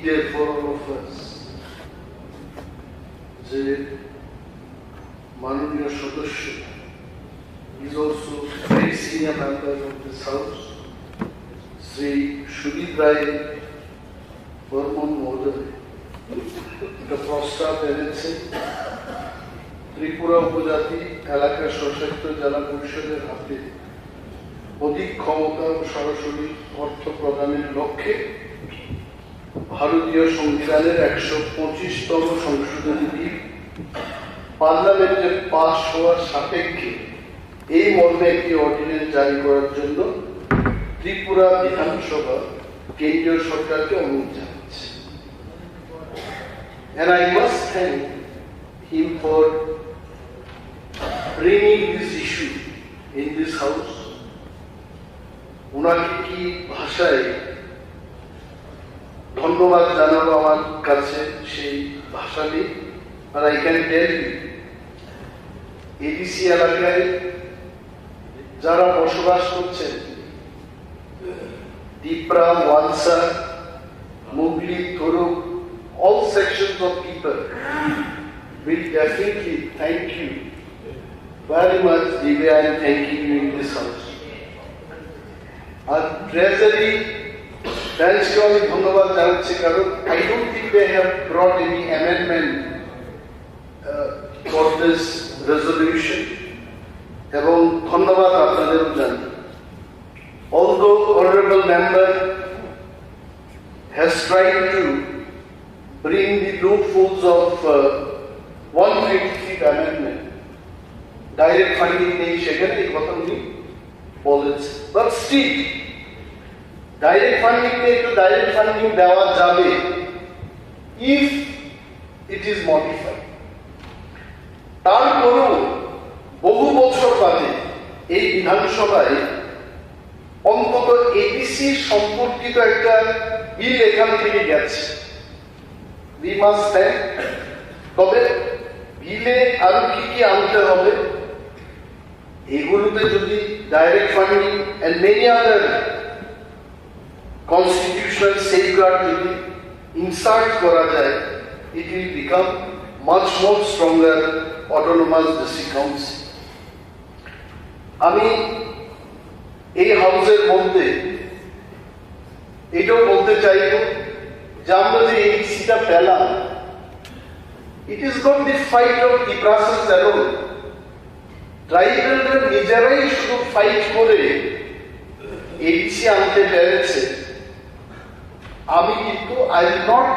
day for all of us. যে মাননীয় সদস্য is also very senior member of this house, Sri Shudit Rai Burman মহোদয় একটা প্রস্তাব এনেছে ত্রিপুরা উপজাতি এলাকা স্বশাসিত জেলা পরিষদের হাতে অধিক ক্ষমতা ও সরাসরি অর্থ প্রদানের লক্ষ্যে ভারতীয় সংবিধানের 125তম সংশোধনী বিল পার্লামেন্টে পাস হওয়ার সাপেক্ষে এই মর্মে একটি অর্ডিন্যান্স জারি করার জন্য ত্রিপুরা বিধানসভা কেন্দ্রীয় সরকারকে অনুরোধ জানাচ্ছে। And I must thank him for bringing this issue in this house. ওনাকে কি ভাষায় ধন্যবাদ জানাবো আমার কাছে সেই ভাষা নেই, আর I can tell you ADC এলাকায় যারা বসবাস করছেন Debbarma, Wansa, Mugli, Turuk, all sections of people will definitely thank you very much the way I am thanking you in this house. Our Treasury branch ko ami dhonnobad janachhi karon I don't think they have brought any amendment for this resolution ebong dhonnobad apnader janai. Although honorable member has tried to bring the loopholes of 153 amendment, direct funding নেই সেখানে এই কথা উনি বলেছেন, but still direct funding কে একটু direct funding দেওয়া যাবে if it is modified. তারপরেও বহু বছর বাদে এই বিধানসভায় অন্তত এডিসি সম্পর্কিত একটা বিল এখান থেকে গেছে। We must thank, তবে বিলে আরো কি কি আনতে হবে এগুলোতে যদি direct funding and many other constitutional safeguard যদি insert করা যায়, it will become much more stronger autonomous district council. আমি এই হাউসের মধ্যে এটাও বলতে চাইব যে আমরা যে এডিসিটা পেলাম, it is not the fight of the process alone. ট্রাইবালরা নিজেরাই শুধু ফাইট করে এডিসি আনতে পেরেছে। আমি কিন্তু আই উইল নট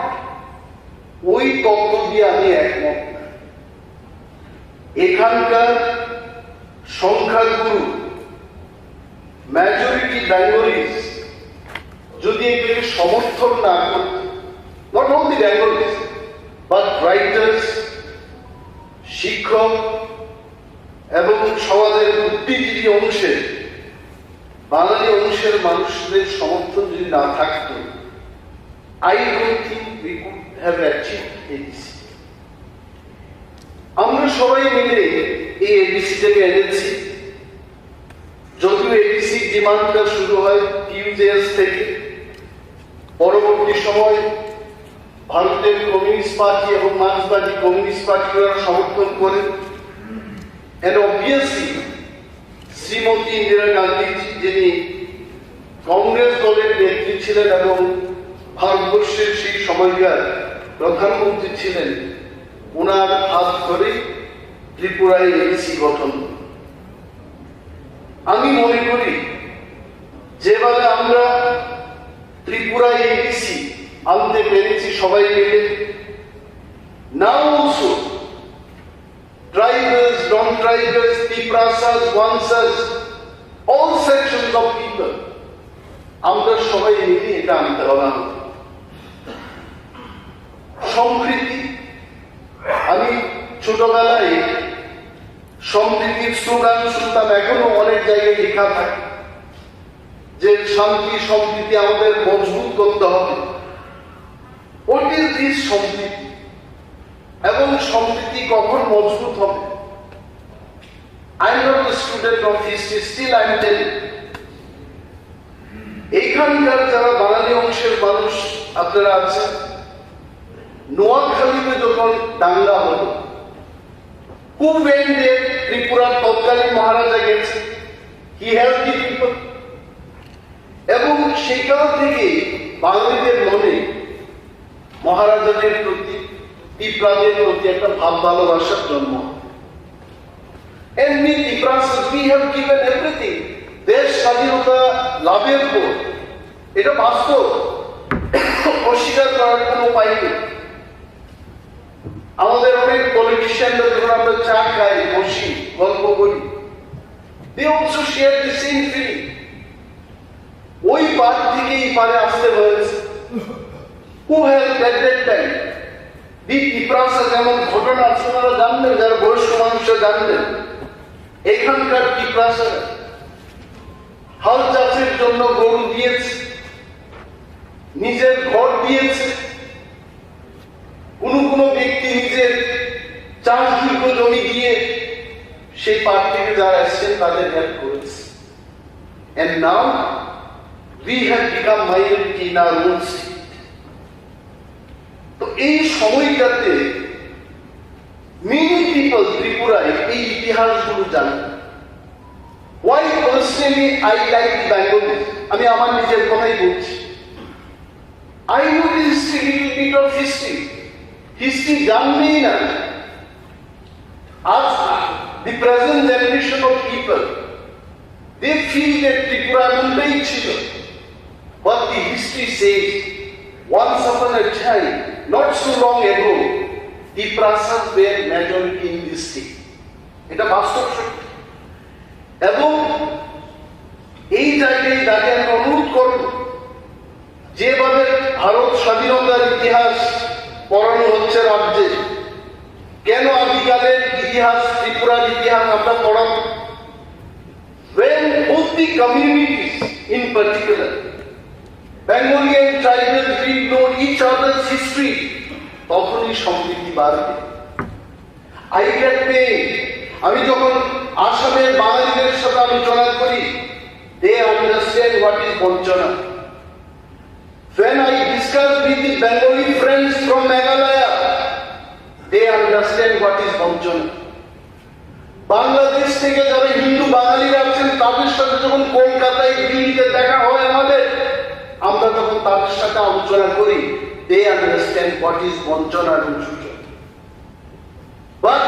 ওই তত্ত্ব দিয়ে আমি একমত না। এখানকার সংখ্যাগুরু majority Bengalis যদি এটাকে সমর্থন না করত, not only Bengalis but writers, শিক্ষক এবং সমাজের বুদ্ধিজীবী অংশের বাঙালি অংশের মানুষদের সমর্থন যদি না থাকতো, I don't think we could have achieved ABC. আমরা সবাই মিলে এই এবিসিটাকে এনেছি। যদিও এডিসি ডিমান্ডটা শুরু হয় টিউজেস থেকে, পরবর্তী সময় ভারতের কমিউনিস্ট পার্টি এবং মার্ক্সবাদী কমিউনিস্ট পার্টিরা সমর্থন করে। এন্ড অবভিয়াসলি শ্রীমতী ইন্দিরা গান্ধীজি, যিনি কংগ্রেস দলের নেত্রী ছিলেন এবং ভারতবর্ষের সেই সময়কার প্রধানমন্ত্রী ছিলেন, ওনার হাত ধরে ত্রিপুরায় এডিসি গঠন। আমি মনে করি যেভাবে আমরা ত্রিপুরায় এডিসি আনতে পেরেছি সবাই মিলে, now also tribals, non-tribals, Tiprasas, Wansas, all sections of people, আমরা সবাই মিলে এটা আনতে হবে। সম্প্রীতি, আমি ছোটবেলায় সম্প্রীতির স্লোগান শুনতাম, এখনো অনেক জায়গায় লেখা থাকে যে শান্তি সম্প্রীতি আমাদের মজবুত করতে হবে। হোয়াট ইজ দিস সম্প্রীতি এবং সম্প্রীতি কখন মজবুত হবে? I am not a student of history, still I am telling. এইখানকার যারা বাঙালি অংশের মানুষ আপনারা আছেন, নোয়াখালীতে যখন দাঙ্গা হলো, কুবেন্ডে ত্রিপুরার তৎকালীন মহারাজা গেছে, হি হেল্প দি পিপল, এবং সেখান থেকে বাঙালিদের মনে মহারাজাদের প্রতি, ত্রিপুরাদের প্রতি একটা ভাব ভালোবাসার জন্ম। এমনি Tripura we have given everything. দেশ স্বাধীনতা লাভের পর এটা বাস্তব, অস্বীকার করার কোনো উপায় নেই। আমাদের অনেক পলিটিশিয়ানরা যখন আমরা চা খাই, বসি, গল্প করি, they also share the same feeling. ওই পার থেকে এই পারে আসতে হয়েছে। Who helped at that time? দি ত্রিপুরাসা যেমন ঘটনা আপনারা জানলেন, যারা বয়স্ক মানুষরা জানলেন, এখানকার ত্রিপুরাসা হাল চাষের জন্য গরু দিয়েছে, নিজের ঘর দিয়েছে, কোন কোন ব্যক্তি নিজের চাষযোগ্য জমি দিয়ে সেই পার থেকে যারা এসছেন তাদের হেল্প করেছে। And now we have become minority in our own state. তো এই সময়টাতে many people ত্রিপুরায় এই ইতিহাসগুলো জানেন। Why personally I like Bengali? আমি আমার নিজের কথাই বলছি। I know the history, little bit of history. History জানবেই না। As the present generation of people, they feel that Tripura এমনটাই ছিল। But the history says, once upon a time, not so long ago, the Prasas were majority in this state. এটা বাস্তব সত্য। এবং এই জায়গায় দাঁড়িয়ে আমি অনুরোধ করব, যেভাবে ভারত স্বাধীনতার ইতিহাস পড়ানো হচ্ছে রাজ্যে, কেন আদিকালের ইতিহাস, ত্রিপুরার ইতিহাস আমরা পড়াবো? When both the communities in particular, Bengali and tribal, we know each other's history, তখনই সমৃদ্ধি বাড়বে। I get paid. আমি যখন আসামের বাঙালিদের সাথে আলোচনা করি, they understand what is বঞ্চনা. When I discuss with the Bengali friends from Meghalaya, they understand what is বঞ্চনা. বাংলাদেশ থেকে যারা হিন্দু বাঙালিরা আছেন, তাদের সাথে যখন কলকাতায়, দিল্লিতে দেখা হয় আমাদের, আমরা যখন তাদের সাথে আলোচনা করি, they understand what is বঞ্চনা এবং শোষণ। But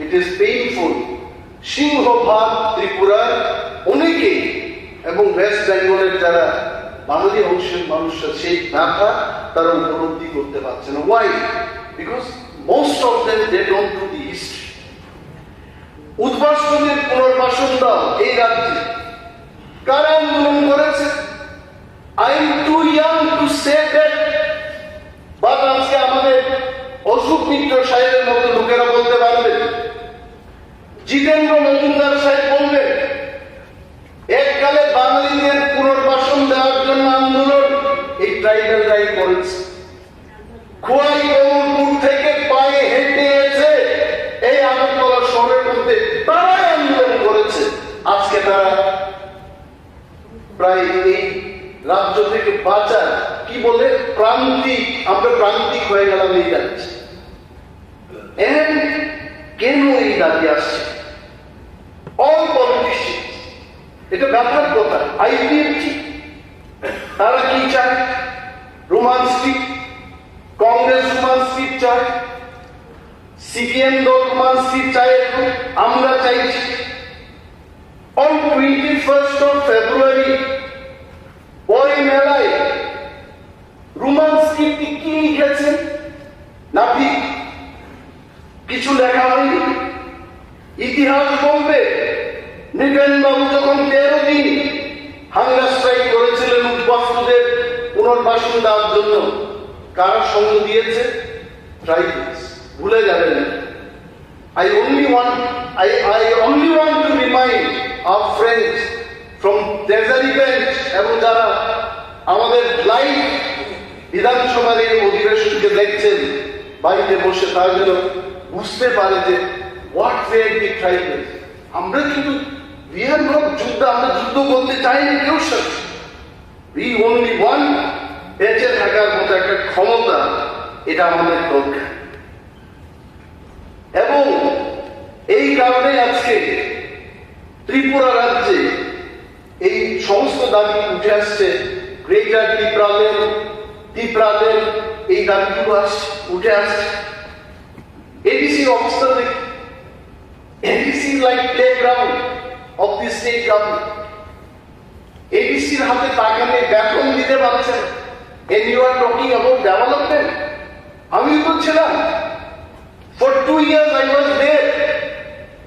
it is painful. সিংহভাগ ত্রিপুরার অনেকেই এবং ওয়েস্ট বেঙ্গলের যারা বাঙালি অংশের মানুষরা সেই ব্যথা তারা উপলব্ধি করতে পারছে না। Why? Because most of them they don't know the history. উদ্বাসনের পুনর্বাসন দাও এই রাজ্যে কারা আন্দোলন করেছে? I am too young to say that, but আজকে আমাদের অশোক মিত্র সাহেবের মতো লোকেরা বলতে পারবে, জিতেন্দ্র মজুমদার সাহেব বলবেন, এককালে বাঙালিদের পুনর্বাসন দেওয়ার জন্য আন্দোলন এই ট্রাইবালরাই করেছে। খোয়াই কমলপুর থেকে পায়ে হেঁটে এসে এই আগরতলা শহরের মধ্যে তারাই আন্দোলন করেছে। আজকে তারা প্রায় এই রাজ্য থেকে বাঁচার কি বলে প্রান্তিক, আমরা প্রান্তিক হয়ে গেলাম এই রাজ্যে। কেন এই দাঁড়িয়ে আসছে? অল পলিটিশিয়ান, এটা ব্যাপার কথা। আইপিএফটি তারা কি চায়? Roman street, Congress Roman street চায়, সিপিএম দল রোমান স্ট্রিট চায়, আমরা চাইছি। অন 21st of February বই মেলায় রোমান স্ক্রিপ্টে কি লিখেছেন? নাকি কিছু লেখা হয়নি? ইতিহাস বলবে নৃপেন বাবু যখন 13 দিন হাঙ্গার স্ট্রাইক করেছিলেন উদ্বাস্তুদের পুনর্বাসন দেওয়ার জন্য, কারা সঙ্গ দিয়েছে? ট্রাইবালস। ভুলে যাবেন। I only want to remind our friends from Treasury Bench এবং যারা আমাদের লাইভ বিধানসভার এই অধিবেশনকে দেখছেন বাড়িতে বসে, তার জন্য বুঝতে পারে যে what were the tribals. আমরা কিন্তু we are not যুদ্ধ, আমরা যুদ্ধ করতে চাই না কেউ সাথে। We only want বেঁচে থাকার মতো একটা ক্ষমতা এটা আমাদের দরকার। এবং এই কারণে আজকে ত্রিপুরা রাজ্যে এই সমস্ত দাবি উঠে আসছে। গ্রেটার ত্রিপুরাদের এই দাবিগুলো উঠে আসছে। এডিসির অবস্থা দেখি, ADC like playground of the state government. এডিসির হাতে টাকা নিয়ে বেতন দিতে পারছেন, and you are talking about development. আমি তো ছিলাম, for 2 years I was there.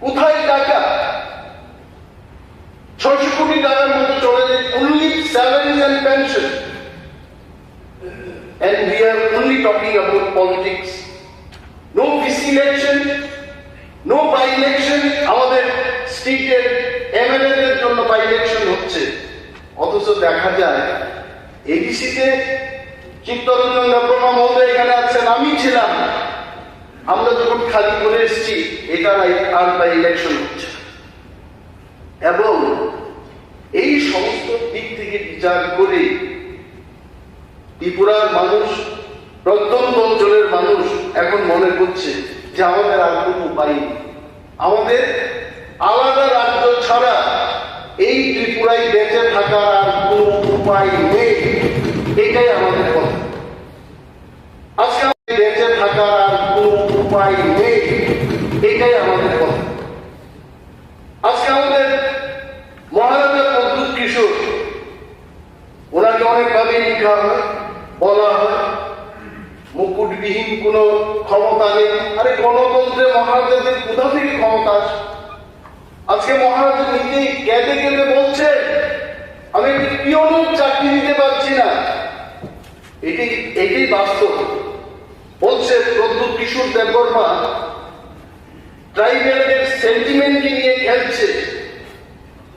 কোথায় টাকা? 600 কোটি টাকার মতো চলে যায় only salaries and pension, and we are only talking about politics. No VC election, no by election. আমাদের স্টেটের এমএলএ দের জন্য বাই ইলেকশন হচ্ছে, অথচ দেখা যায় এডিসিতে চিত্তরঞ্জন দেববর্মা মহোদয় এখানে আছেন, আমি ছিলাম। আমরা যখন খালি করে এসেছি, এটা আর বাই ইলেকশন হচ্ছে। এবং এই সমস্ত দিক থেকে বিচার করে ত্রিপুরার মানুষ, প্রত্যন্ত অঞ্চলের মানুষ এখন মনে করছে যে আমাদের আর কোনো উপায় নেই, আমাদের আলাদা রাজ্য ছাড়া এই ত্রিপুরায় বেঁচে থাকার আর কোনো উপায় নেই। এটাই আমাদের কথা। আজকে আমাদের বেঁচে থাকার আর কোনো উপায় নেই, এটাই আমাদের কথা। আজকে আমাদের মহারাজা প্রদ্যুৎ কিশোর, ওনাকে অনেকভাবে লেখা হয়, বলা হয় মুকুটবিহীন কোন ক্ষমতা নেই। আরে গণতন্ত্রে মহারাজাদের কোথা থেকে ক্ষমতা আছে? আজকে মহারাজা নিজেই কেঁদে কেঁদে বলছে আমি একটি পিওনের চাকরি দিতে পারছি না। এটাই বাস্তব। বলছে প্রদ্যুৎ কিশোর দেববর্মা ট্রাইবেলদের সেন্টিমেন্টকে নিয়ে খেলছে,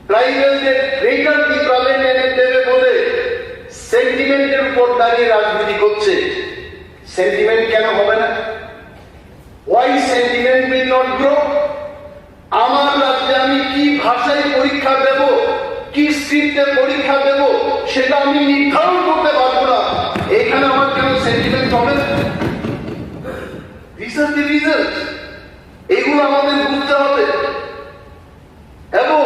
ট্রাইবেলদের গ্রেটার ত্রিপুরাল্যান্ড এনে দেবে বলে সেন্টিমেন্টের উপর দাঁড়িয়ে রাজনীতি করছে। সেন্টিমেন্ট কেন হবে না? Why sentiment will not grow? আমার রাজ্যে আমি কি ভাষায় পরীক্ষা দেব, কি স্ক্রিপ্টে পরীক্ষা দেব, সেটা আমি নির্ধারণ করতে পারবো না। এখানে আমার কেন সেন্টিমেন্ট হবে না? These are the reasons. এগুলো আমাদের বুঝতে হবে। এবং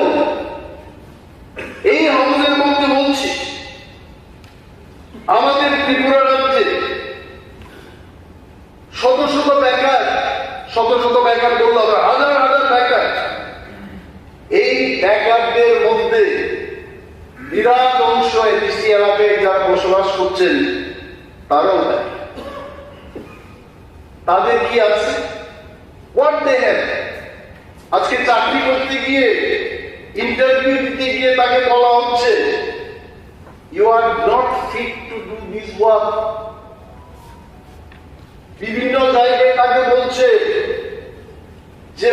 এই হাউসের মধ্যে বলছি, আমাদের ত্রিপুরা রাজ্যে শত শত বেকার বলতে হবে, হাজার হাজার বেকার। এই বেকারদের মধ্যে বিরাট অংশ এডিসি এলাকায় যারা বসবাস করছেন তারাও বেকার। তাদের কি আছে? What they have. আজকে চাকরি করতে গিয়ে, ইন্টারভিউ দিতে গিয়ে তাকে বলা হচ্ছে you are not fit to do this work. বিভিন্ন জায়গায় তাকে বলছে যে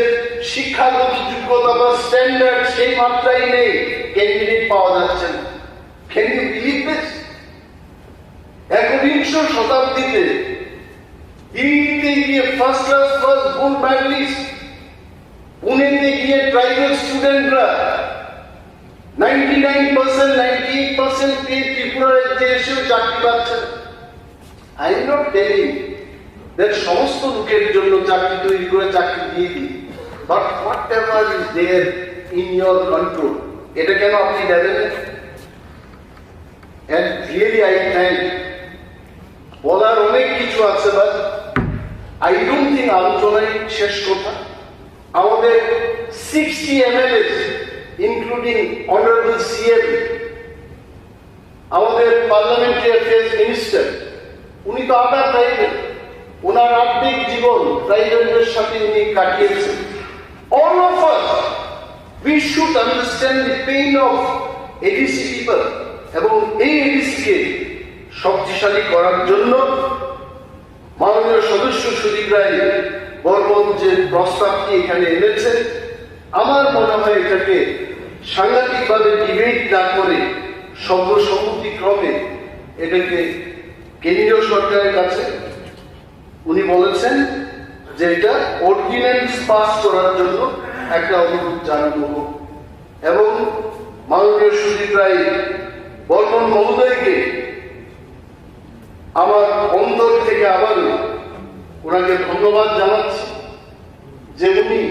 শিক্ষাগত যোগ্যতা বা স্ট্যান্ডার্ড সেই মাত্রায় নেই, ক্যান্ডিডেট পাওয়া যাচ্ছে না। Can you believe this? 21শ শতাব্দীতে দিল্লিতে গিয়ে first class first gold medalist, পুনেতে গিয়ে ট্রাইবাল স্টুডেন্টরা 99%, 98% পেয়ে ত্রিপুরা রাজ্যে এসেও চাকরি পাচ্ছেন। I am not telling that সমস্ত লোকের জন্য চাকরি তৈরি করে চাকরি দিয়ে দিই, but whatever is there in your control, এটা কেন আপনি দেবেন? And really I thank. বলার অনেক কিছু আছে, বাট আই ডোন্ট থিঙ্ক আলোচনায় শেষ কথা। আমাদের 60 MLAs ইনক্লুডিং অনারেবল CM, আমাদের পার্লামেন্টারি অ্যাফেয়ার্স মিনিস্টার, উনি তো আবার ট্রাইবেল, ওনার আর্থিক জীবন ট্রাইবেলদের সাথে উনি কাটিয়েছেন। All of us, we should understand the pain of ADC people, এবং এই এডিসিকে শক্তিশালী করার জন্য মাননীয় সদস্য সুদীপ রায় বর্মন যে প্রস্তাবটি এখানে এনেছেন, আমার মনে হয় এটাকে সাংঘাতিকভাবে ডিবেট না করে সর্বসম্মতিক্রমে এটাকে কেন্দ্রীয় সরকারের কাছে উনি বলেছেন যে এটা অর্ডিন্যান্স পাস করার জন্য একটা অনুরোধ জানানো হোক, এবং মাননীয় সুদীপ রায় বর্মন মহোদয়কে আমার অন্তর থেকে আবারও ওনাকে ধন্যবাদ জানাচ্ছি যে উনি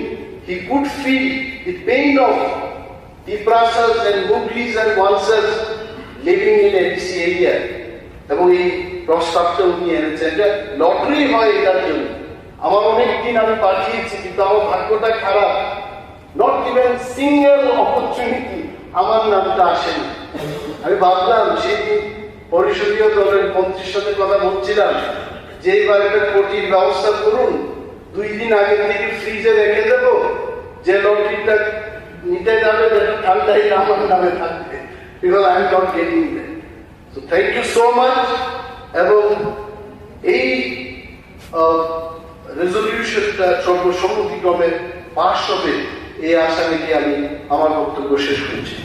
he could feel the pain of Tiprasas and Muglis and Wansas living in ABC area. এবং এই প্রস্তাবটা উনি এনেছেন যে লটারি হয় এটার জন্য। আমার অনেক দিন আমি পাঠিয়েছি কিন্তু আমার ভাগ্যটা খারাপ, নট ইভেন সিঙ্গেল অপরচুনিটি আমার নামটা আসেনি। আমি ভাবলাম সেই দিন পরিষদীয় দলের মন্ত্রীর সাথে কথা বলছিলাম যে এইবার একটা কোটির ব্যবস্থা করুন, 2 দিন আগে থেকে ফ্রিজে রেখে দেবো, যে লটারিটা নিতে যাবে ঠান্ডাই আমার নামে থাকবে, because I am not getting that. So thank you so much. এবং এই রেজলিউশনটা সর্বসম্মতিক্রমে পাস হবে এই আশা রেখে আমি আমার বক্তব্য শেষ করছি।